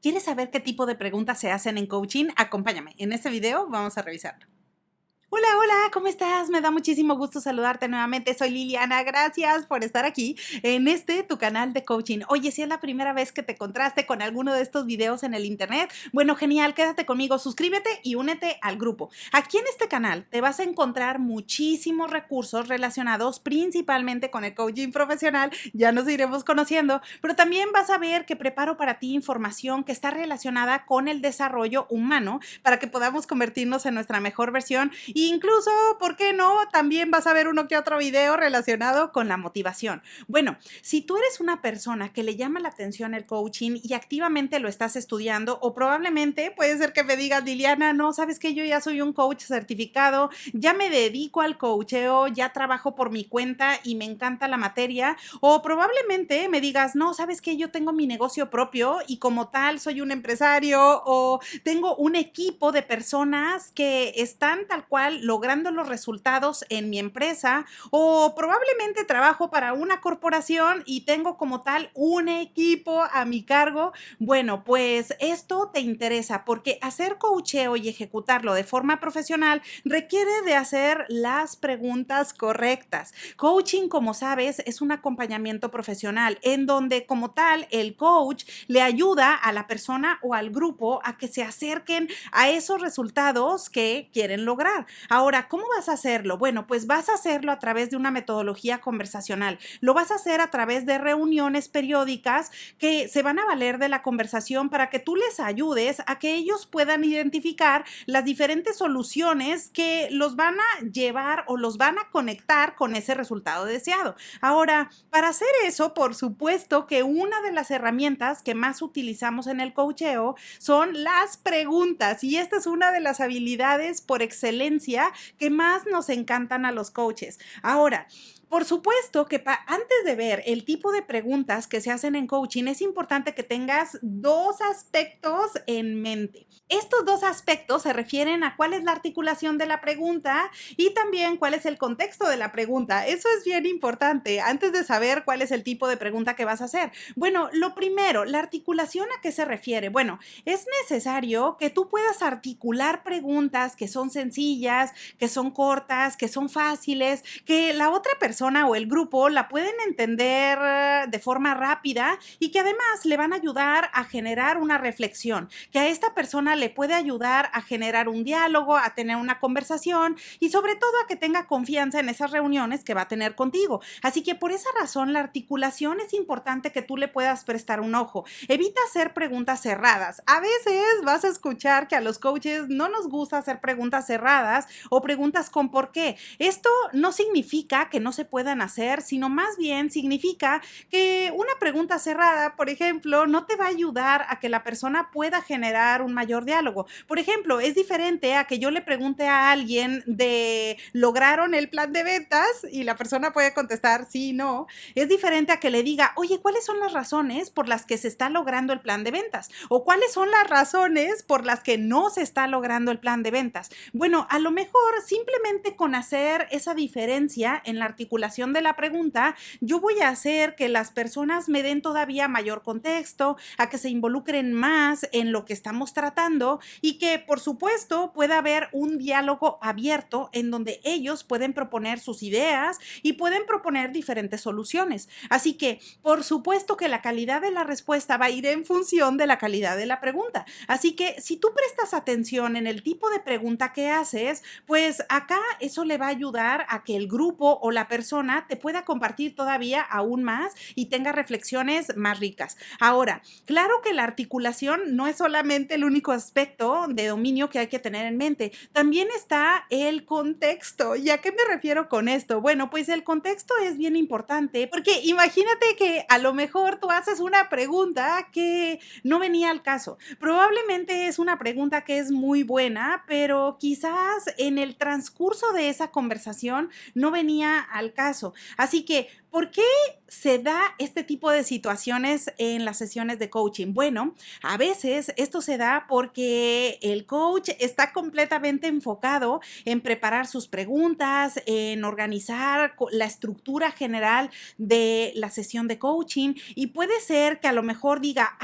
¿Quieres saber qué tipo de preguntas se hacen en coaching? Acompáñame. En este video vamos a revisarlo. Hola, hola, ¿cómo estás? Me da muchísimo gusto saludarte nuevamente. Soy Liliana, gracias por estar aquí en tu canal de coaching. Oye, si es la primera vez que te encontraste con alguno de estos videos en el internet, bueno, genial, quédate conmigo, suscríbete y únete al grupo. Aquí en este canal te vas a encontrar muchísimos recursos relacionados principalmente con el coaching profesional, ya nos iremos conociendo, pero también vas a ver que preparo para ti información que está relacionada con el desarrollo humano para que podamos convertirnos en nuestra mejor versión. Incluso, ¿por qué no? También vas a ver uno que otro video relacionado con la motivación. Bueno, si tú eres una persona que le llama la atención el coaching y activamente lo estás estudiando, o probablemente puede ser que me digas, Liliana, no, sabes que yo ya soy un coach certificado, ya me dedico al coacheo, ya trabajo por mi cuenta y me encanta la materia, o probablemente me digas, no, sabes que yo tengo mi negocio propio y como tal soy un empresario o tengo un equipo de personas que están tal cual logrando los resultados en mi empresa, o probablemente trabajo para una corporación y tengo como tal un equipo a mi cargo. Bueno, pues esto te interesa porque hacer coacheo y ejecutarlo de forma profesional requiere de hacer las preguntas correctas. Coaching, como sabes, es un acompañamiento profesional en donde como tal el coach le ayuda a la persona o al grupo a que se acerquen a esos resultados que quieren lograr. Ahora, ¿cómo vas a hacerlo? Bueno, pues vas a hacerlo a través de una metodología conversacional. Lo vas a hacer a través de reuniones periódicas que se van a valer de la conversación para que tú les ayudes a que ellos puedan identificar las diferentes soluciones que los van a llevar o los van a conectar con ese resultado deseado. Ahora, para hacer eso, por supuesto que una de las herramientas que más utilizamos en el coacheo son las preguntas, y esta es una de las habilidades por excelencia que más nos encantan a los coaches. Ahora, por supuesto que antes de ver el tipo de preguntas que se hacen en coaching, es importante que tengas dos aspectos en mente. Estos dos aspectos se refieren a cuál es la articulación de la pregunta y también cuál es el contexto de la pregunta. Eso es bien importante antes de saber cuál es el tipo de pregunta que vas a hacer. Bueno, lo primero, la articulación, ¿a qué se refiere? Bueno, es necesario que tú puedas articular preguntas que son sencillas, que son cortas, que son fáciles, que la otra persona o el grupo la pueden entender de forma rápida y que además le van a ayudar a generar una reflexión, que a esta persona le puede ayudar a generar un diálogo, a tener una conversación y sobre todo a que tenga confianza en esas reuniones que va a tener contigo. Así que por esa razón la articulación es importante que tú le puedas prestar un ojo. Evita hacer preguntas cerradas. A veces vas a escuchar que a los coaches no nos gusta hacer preguntas cerradas o preguntas con por qué. Esto no significa que no se puedan hacer, sino más bien significa que una pregunta cerrada, por ejemplo, no te va a ayudar a que la persona pueda generar un mayor diálogo. Por ejemplo, es diferente a que yo le pregunte a alguien de ¿lograron el plan de ventas? Y la persona puede contestar sí, no. Es diferente a que le diga, oye, ¿cuáles son las razones por las que se está logrando el plan de ventas? ¿O cuáles son las razones por las que no se está logrando el plan de ventas? Bueno, a lo mejor simplemente con hacer esa diferencia en la articulación de la pregunta, yo voy a hacer que las personas me den todavía mayor contexto, a que se involucren más en lo que estamos tratando y que, por supuesto, pueda haber un diálogo abierto en donde ellos pueden proponer sus ideas y pueden proponer diferentes soluciones. Así que, por supuesto que la calidad de la respuesta va a ir en función de la calidad de la pregunta. Así que, si tú prestas atención en el tipo de pregunta que haces, pues acá eso le va a ayudar a que el grupo o la persona te pueda compartir todavía aún más y tenga reflexiones más ricas. Ahora, claro que la articulación no es solamente el único aspecto de dominio que hay que tener en mente. También está el contexto. ¿Y a qué me refiero con esto? Bueno, pues el contexto es bien importante porque imagínate que a lo mejor tú haces una pregunta que no venía al caso. Probablemente es una pregunta que es muy buena, pero quizás en el transcurso de esa conversación no venía al caso. Así que ¿Por qué se da este tipo de situaciones en las sesiones de coaching? Bueno, a veces esto se da porque el coach está completamente enfocado en preparar sus preguntas, en organizar la estructura general de la sesión de coaching, y puede ser que a lo mejor diga,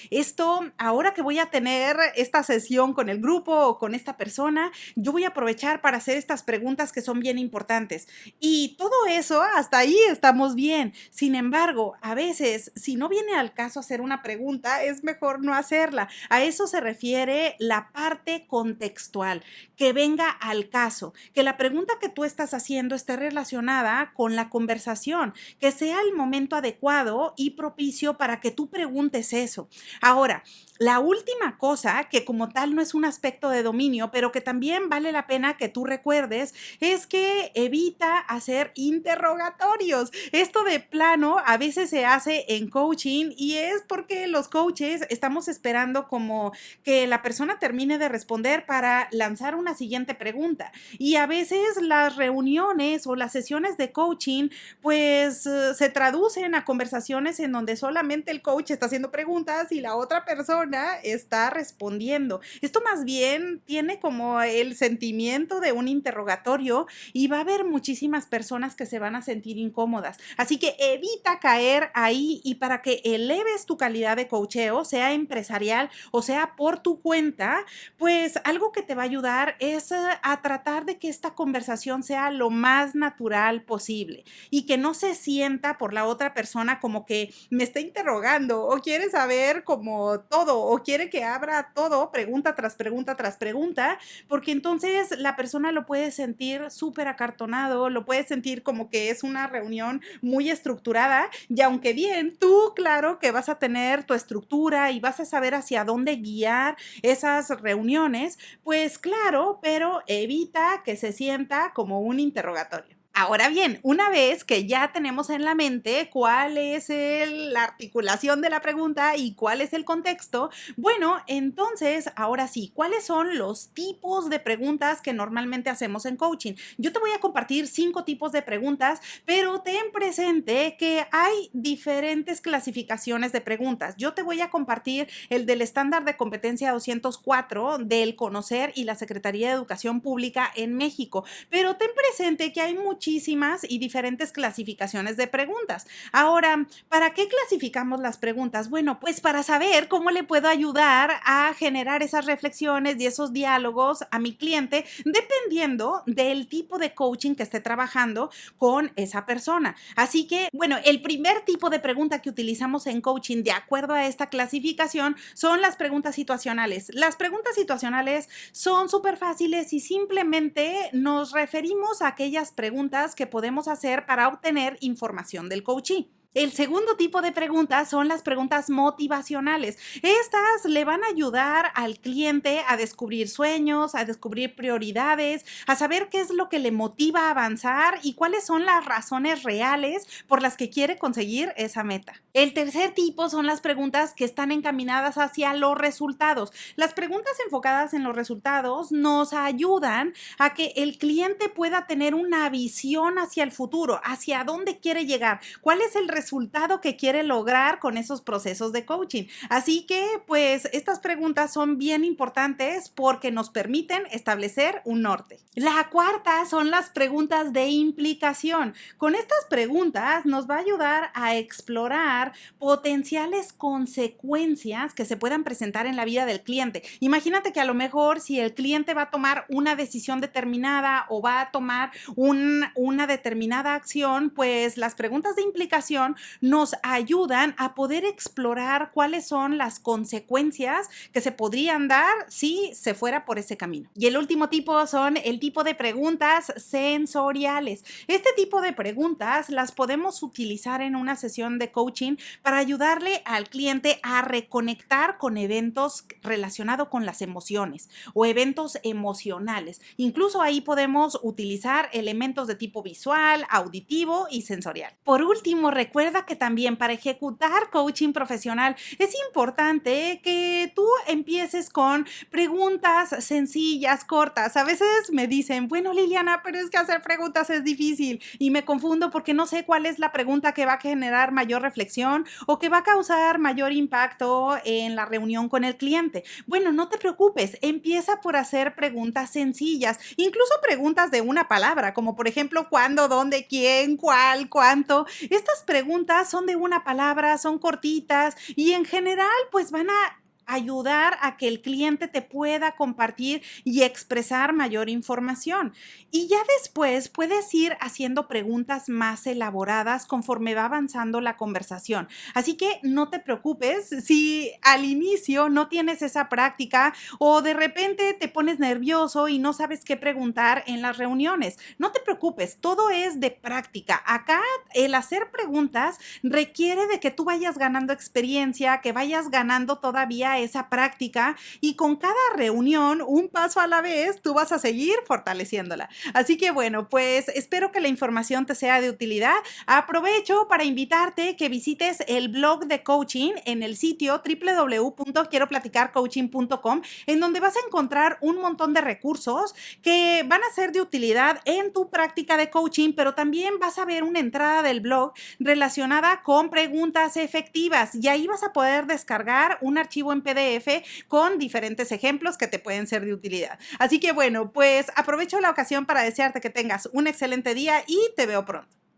esto, ahora que voy a tener esta sesión con el grupo o con esta persona, yo voy a aprovechar para hacer estas preguntas que son bien importantes. Y todo eso, hasta ahí estamos bien. Sin embargo, a veces, si no viene al caso hacer una pregunta, es mejor no hacerla. A eso se refiere la parte contextual, que venga al caso, que la pregunta que tú estás haciendo esté relacionada con la conversación, que sea el momento adecuado y propicio para que tú preguntes eso. Ahora, la última cosa, que como tal no es un aspecto de dominio, pero que también vale la pena que tú recuerdes, es que evita hacer interrogatorios. Esto de plano a veces se hace en coaching, y es porque los coaches estamos esperando como que la persona termine de responder para lanzar una siguiente pregunta. Y a veces las reuniones o las sesiones de coaching pues se traducen a conversaciones en donde solamente el coach está haciendo preguntas y la otra persona está respondiendo. Esto más bien tiene como el sentimiento de un interrogatorio, y va a haber muchísimas personas que se van a sentir incómodas. Así que evita caer ahí, y para que eleves tu calidad de coacheo, sea empresarial o sea por tu cuenta, pues algo que te va a ayudar es a tratar de que esta conversación sea lo más natural posible y que no se sienta por la otra persona como que me está interrogando o quiere saber como todo o quiere que abra todo, pregunta tras pregunta tras pregunta, porque entonces la persona lo puede sentir súper acartonado, lo puede sentir como que es una reunión muy estructurada, y aunque bien, tú claro que vas a tener tu estructura y vas a saber hacia dónde guiar esas reuniones, pues claro, pero evita que se sienta como un interrogatorio. Ahora bien, una vez que ya tenemos en la mente cuál es la articulación de la pregunta y cuál es el contexto, bueno, entonces, ahora sí, ¿cuáles son los tipos de preguntas que normalmente hacemos en coaching? Yo te voy a compartir 5 tipos de preguntas, pero ten presente que hay diferentes clasificaciones de preguntas. Yo te voy a compartir el del estándar de competencia 204 del CONOCER y la Secretaría de Educación Pública en México, pero ten presente que hay muchísimas y diferentes clasificaciones de preguntas. Ahora, ¿para qué clasificamos las preguntas? Bueno, pues para saber cómo le puedo ayudar a generar esas reflexiones y esos diálogos a mi cliente, dependiendo del tipo de coaching que esté trabajando con esa persona. Así que, bueno, el primer tipo de pregunta que utilizamos en coaching, de acuerdo a esta clasificación, son las preguntas situacionales. Las preguntas situacionales son súper fáciles y simplemente nos referimos a aquellas preguntas que podemos hacer para obtener información del coachee. El segundo tipo de preguntas son las preguntas motivacionales. Estas le van a ayudar al cliente a descubrir sueños, a descubrir prioridades, a saber qué es lo que le motiva a avanzar y cuáles son las razones reales por las que quiere conseguir esa meta. El tercer tipo son las preguntas que están encaminadas hacia los resultados. Las preguntas enfocadas en los resultados nos ayudan a que el cliente pueda tener una visión hacia el futuro, hacia dónde quiere llegar, cuál es el resultado que quiere lograr con esos procesos de coaching. Así que, pues, estas preguntas son bien importantes porque nos permiten establecer un norte. La cuarta son las preguntas de implicación. Con estas preguntas nos va a ayudar a explorar potenciales consecuencias que se puedan presentar en la vida del cliente. Imagínate que a lo mejor si el cliente va a tomar una decisión determinada o va a tomar una determinada acción, pues las preguntas de implicación nos ayudan a poder explorar cuáles son las consecuencias que se podrían dar si se fuera por ese camino. Y el último tipo son el tipo de preguntas sensoriales. Este tipo de preguntas las podemos utilizar en una sesión de coaching para ayudarle al cliente a reconectar con eventos relacionados con las emociones o eventos emocionales. Incluso ahí podemos utilizar elementos de tipo visual, auditivo y sensorial. Por último, recuerda recuerda que también para ejecutar coaching profesional es importante que tú empieces con preguntas sencillas, cortas. A veces me dicen, bueno, Liliana, pero es que hacer preguntas es difícil y me confundo porque no sé cuál es la pregunta que va a generar mayor reflexión o que va a causar mayor impacto en la reunión con el cliente. Bueno, no te preocupes, empieza por hacer preguntas sencillas, incluso preguntas de una palabra, como por ejemplo, ¿cuándo, dónde, quién, cuál, cuánto? Estas preguntas son de una palabra, son cortitas y en general pues van a ayudar a que el cliente te pueda compartir y expresar mayor información. Y ya después puedes ir haciendo preguntas más elaboradas conforme va avanzando la conversación. Así que no te preocupes si al inicio no tienes esa práctica o de repente te pones nervioso y no sabes qué preguntar en las reuniones. No te preocupes, todo es de práctica. Acá el hacer preguntas requiere de que tú vayas ganando experiencia, que vayas ganando todavía esa práctica y con cada reunión, un paso a la vez, tú vas a seguir fortaleciéndola. Así que bueno, pues espero que la información te sea de utilidad. Aprovecho para invitarte que visites el blog de coaching en el sitio www.quieroplaticarcoaching.com, en donde vas a encontrar un montón de recursos que van a ser de utilidad en tu práctica de coaching, pero también vas a ver una entrada del blog relacionada con preguntas efectivas y ahí vas a poder descargar un archivo en PDF con diferentes ejemplos que te pueden ser de utilidad. Así que bueno, pues aprovecho la ocasión para desearte que tengas un excelente día y te veo pronto.